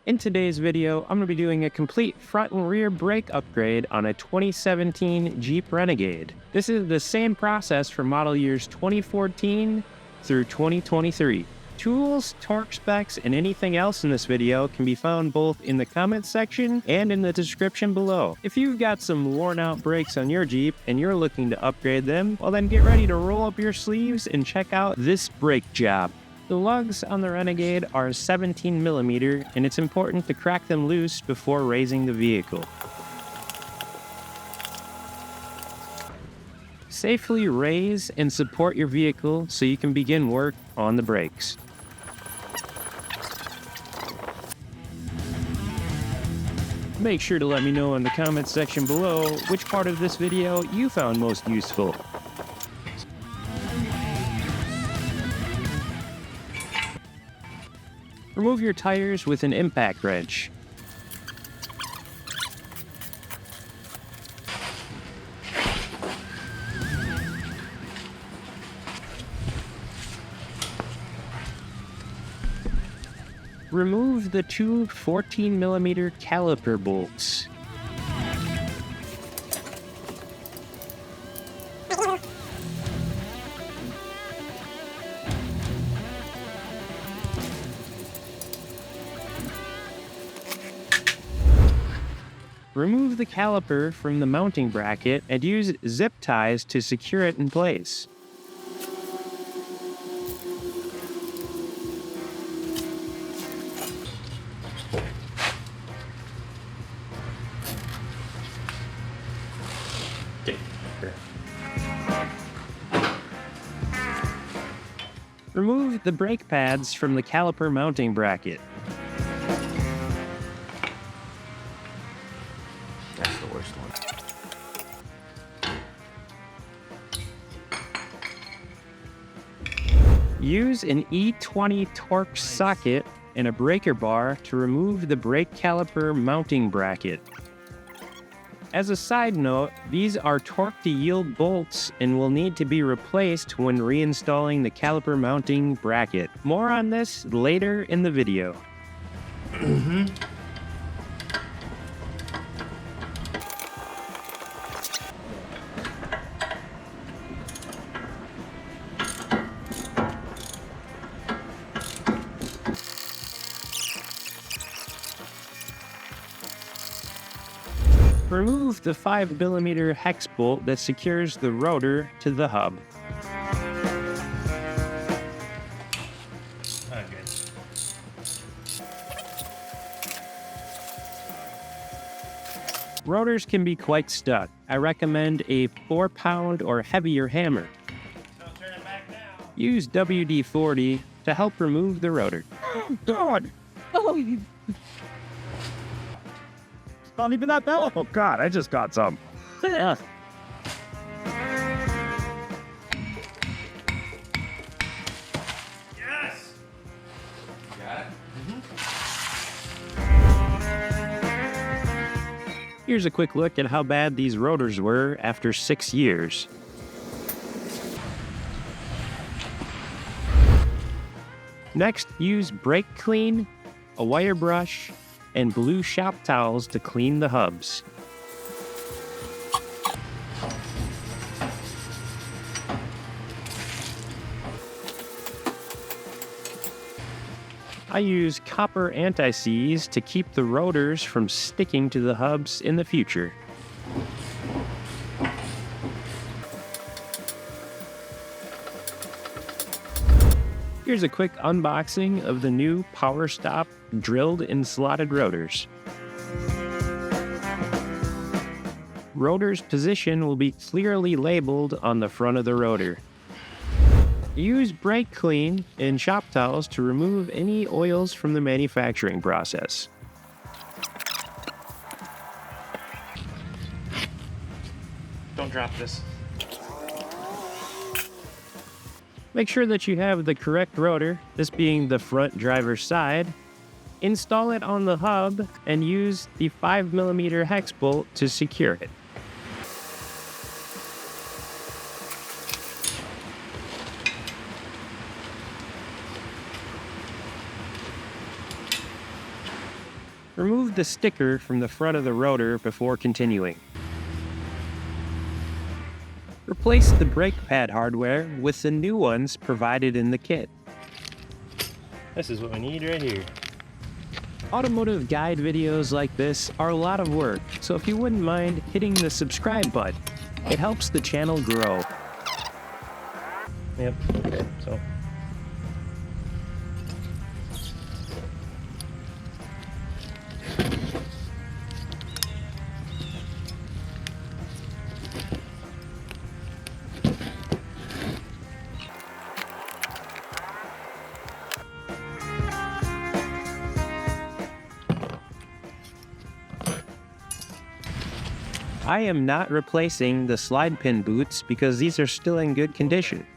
In today's video, I'm going to be doing a complete front and rear brake upgrade on a 2017 Jeep Renegade. This is the same process for model years 2014 through 2023. Tools, torque specs, and anything else in this video can be found both in the comments section and in the description below. If you've got some worn out brakes on your Jeep and you're looking to upgrade them, well then get ready to roll up your sleeves and check out this brake job. The lugs on the Renegade are 17mm, and it's important to crack them loose before raising the vehicle. Safely raise and support your vehicle so you can begin work on the brakes. Make sure to let me know in the comments section below which part of this video you found most useful. Remove your tires with an impact wrench. Remove the two 14mm caliper bolts. Remove the caliper from the mounting bracket and use zip ties to secure it in place. Remove the brake pads from the caliper mounting bracket. That's the worst one. Use an E20 torque socket and a breaker bar to remove the brake caliper mounting bracket. As a side note, these are torque-to-yield bolts and will need to be replaced when reinstalling the caliper mounting bracket. More on this later in the video. Remove the 5mm hex bolt that secures the rotor to the hub. Rotors can be quite stuck. I recommend a 4-pound or heavier hammer. Don't turn it back now. Use WD-40 to help remove the rotor. Oh, God. Oh, Not even that bell. Oh, God, I just got some. yeah. Yes! Got it? Here's a quick look at how bad these rotors were after 6 years. Next, use brake clean, a wire brush, and blue shop towels to clean the hubs. I use copper anti-seize to keep the rotors from sticking to the hubs in the future. Here's a quick unboxing of the new Power Stop drilled and slotted rotors. Rotor's position will be clearly labeled on the front of the rotor. Use brake clean and shop towels to remove any oils from the manufacturing process. Don't drop this. Make sure that you have the correct rotor, this being the front driver's side. Install it on the hub and use the 5mm hex bolt to secure it. Remove the sticker from the front of the rotor before continuing. Replace the brake pad hardware with the new ones provided in the kit. This is what we need right here. Automotive guide videos like this are a lot of work, so if you wouldn't mind hitting the subscribe button, it helps the channel grow. Yep, okay, so. I am not replacing the slide pin boots because these are still in good condition.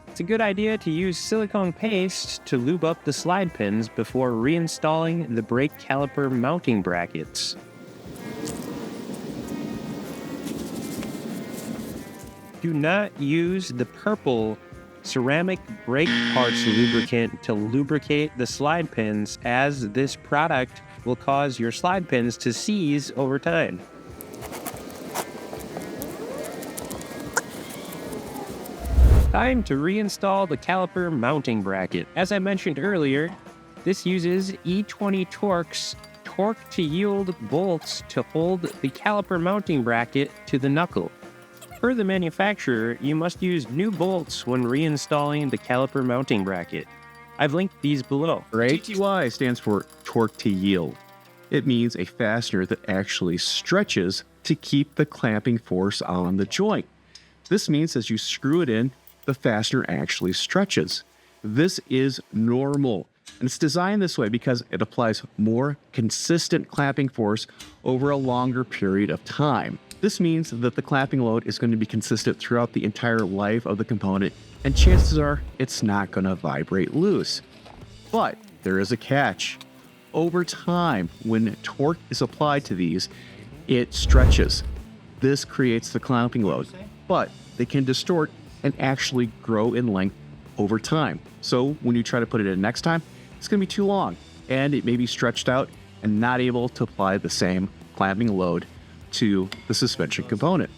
It's a good idea to use silicone paste to lube up the slide pins before reinstalling the brake caliper mounting brackets. Do not use the purple ceramic brake parts lubricant to lubricate the slide pins, as this product will cause your slide pins to seize over time. Time to reinstall the caliper mounting bracket. As I mentioned earlier, this uses E20 Torque's torque-to-yield bolts to hold the caliper mounting bracket to the knuckle. Per the manufacturer, you must use new bolts when reinstalling the caliper mounting bracket. I've linked these below. TTY stands for torque to yield. It means a fastener that actually stretches to keep the clamping force on the joint. This means as you screw it in, the fastener actually stretches. This is normal, and it's designed this way because it applies more consistent clamping force over a longer period of time. This means that the clamping load is going to be consistent throughout the entire life of the component, and chances are it's not going to vibrate loose. But there is a catch. Over time, when torque is applied to these, it stretches. This creates the clamping load, but they can distort and actually grow in length over time. So when you try to put it in next time, it's going to be too long, and it may be stretched out and not able to apply the same clamping load to the suspension component.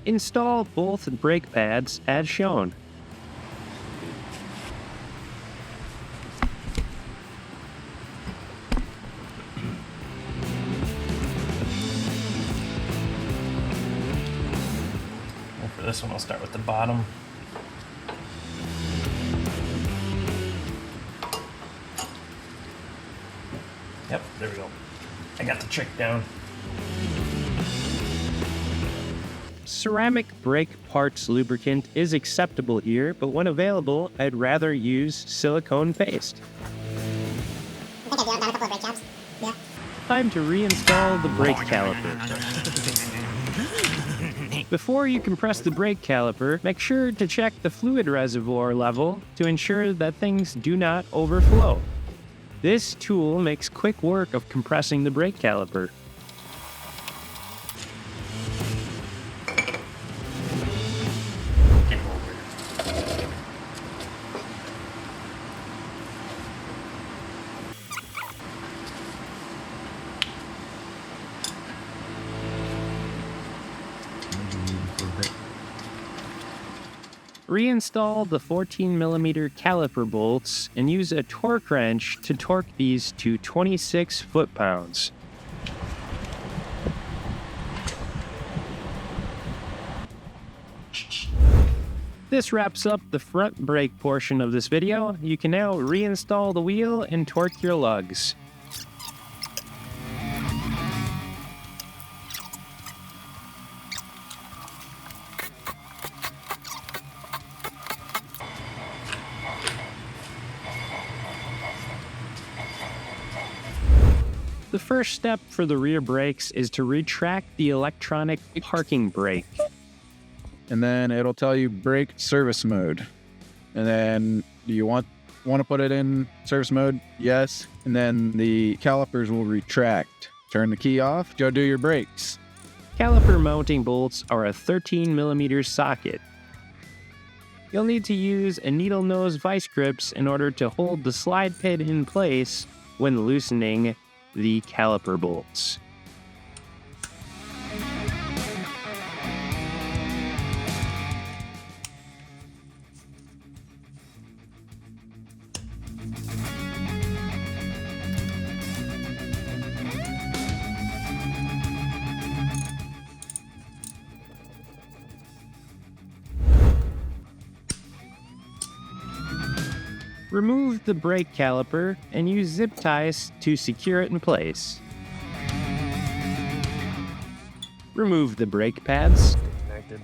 Install both brake pads as shown. For this one, I'll start with the bottom. Yep, there we go. I got the trick down. Ceramic brake parts lubricant is acceptable here, but when available, I'd rather use silicone paste. I think I've done a couple of brake jobs. Yeah. Time to reinstall the brake caliper. Before you compress the brake caliper, make sure to check the fluid reservoir level to ensure that things do not overflow. This tool makes quick work of compressing the brake caliper. Reinstall the 14mm caliper bolts and use a torque wrench to torque these to 26 foot-pounds. This wraps up the front brake portion of this video. You can now reinstall the wheel and torque your lugs. The first step for the rear brakes is to retract the electronic parking brake. And then it'll tell you brake service mode. And then do you want to put it in service mode? Yes. And then the calipers will retract. Turn the key off, go do your brakes. Caliper mounting bolts are a 13mm socket. You'll need to use a needle nose vice grips in order to hold the slide pin in place when loosening the caliper bolts. Remove the brake caliper and use zip ties to secure it in place. Remove the brake pads. Connected.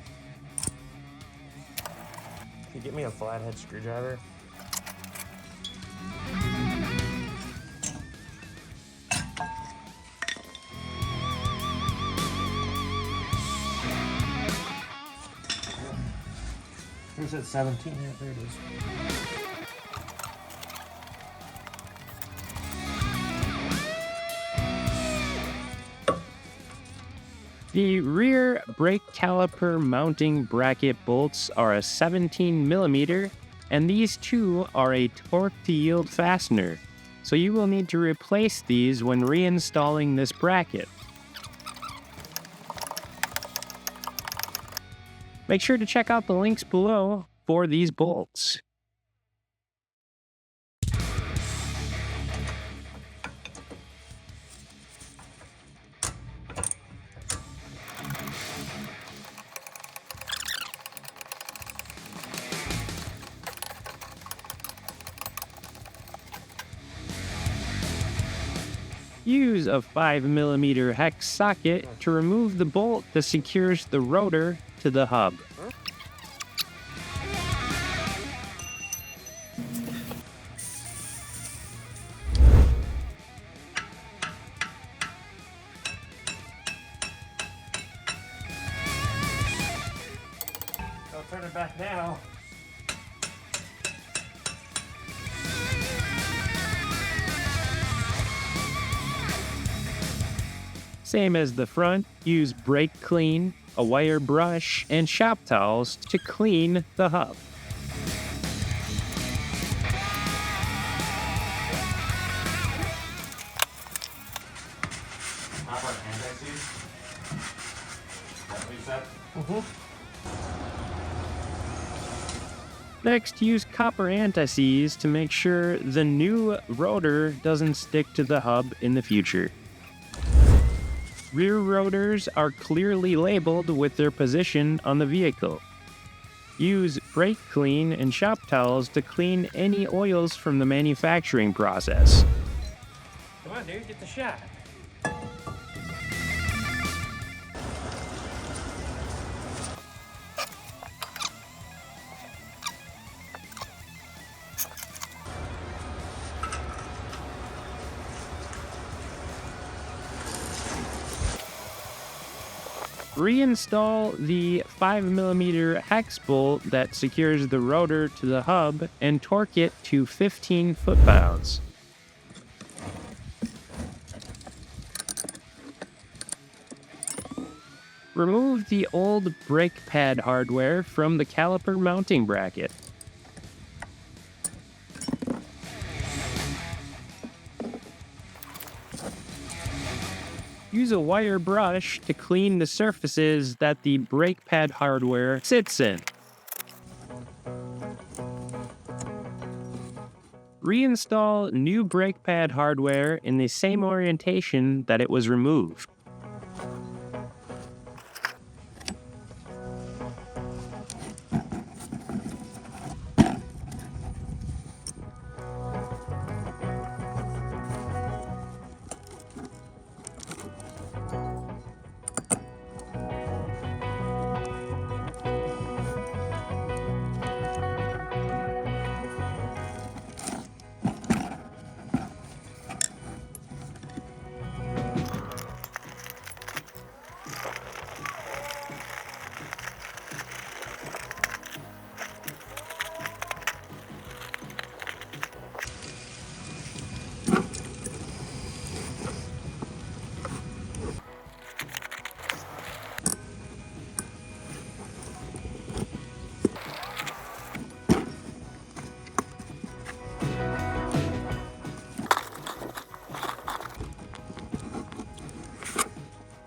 Can you get me a flathead screwdriver? Who's at 17? Yeah, there it is. The rear brake caliper mounting bracket bolts are a 17mm, and these two are a torque to yield fastener, so you will need to replace these when reinstalling this bracket. Make sure to check out the links below for these bolts. Use a 5mm hex socket to remove the bolt that secures the rotor to the hub. I'll turn it back now. Same as the front, use brake clean, a wire brush, and shop towels to clean the hub. Copper anti-seize? Is that what you said? Next, use copper anti-seize to make sure the new rotor doesn't stick to the hub in the future. Rear rotors are clearly labeled with their position on the vehicle. Use brake clean and shop towels to clean any oils from the manufacturing process. Come on, dude, get the shot. Reinstall the 5mm hex bolt that secures the rotor to the hub and torque it to 15 foot-pounds. Remove the old brake pad hardware from the caliper mounting bracket. Use a wire brush to clean the surfaces that the brake pad hardware sits in. Reinstall new brake pad hardware in the same orientation that it was removed.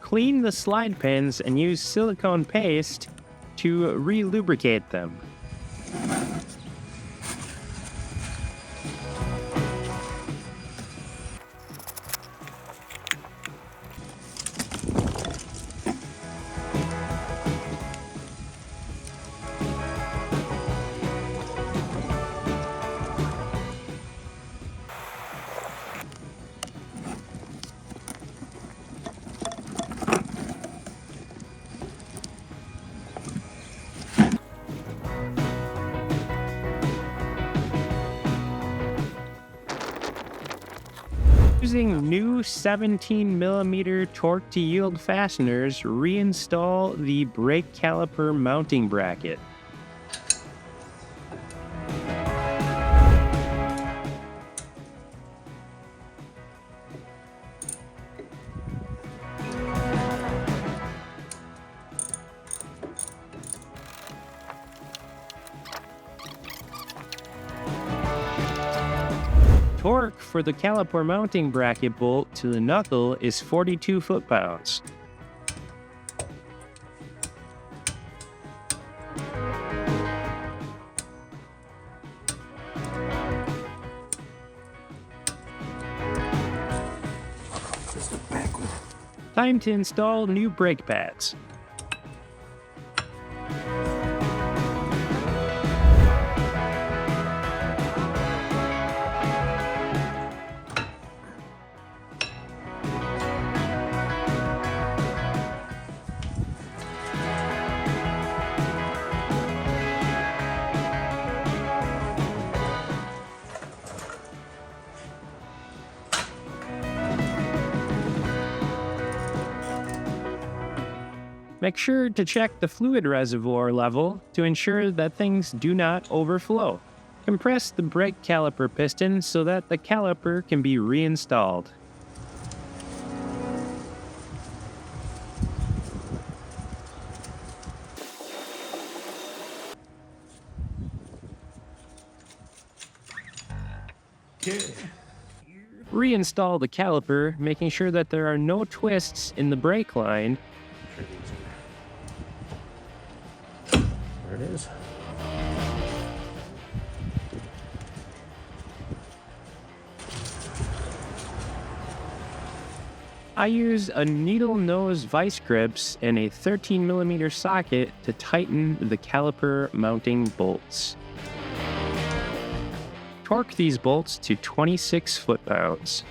Clean the slide pins and use silicone paste to re-lubricate them. Using new 17mm torque to yield fasteners, reinstall the brake caliper mounting bracket. Torque for the caliper mounting bracket bolt to the knuckle is 42 foot-pounds. Time to install new brake pads. Make sure to check the fluid reservoir level to ensure that things do not overflow. Compress the brake caliper piston so that the caliper can be reinstalled. Reinstall the caliper, making sure that there are no twists in the brake line. There it is. I use a needle nose vice grips and a 13mm socket to tighten the caliper mounting bolts. Torque these bolts to 26 foot-pounds.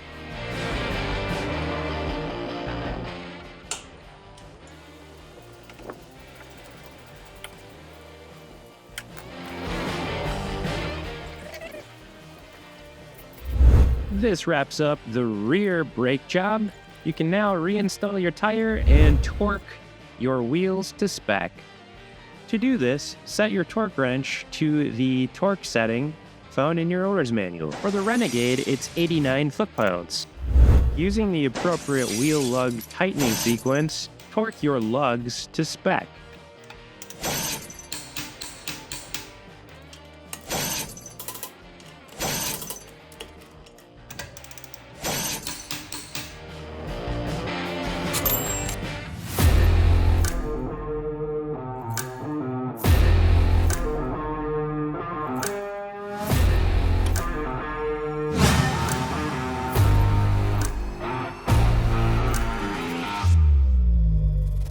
This wraps up the rear brake job. You can now reinstall your tire and torque your wheels to spec. To do this, set your torque wrench to the torque setting found in your owner's manual. For the Renegade, it's 89 foot-pounds. Using the appropriate wheel lug tightening sequence, torque your lugs to spec.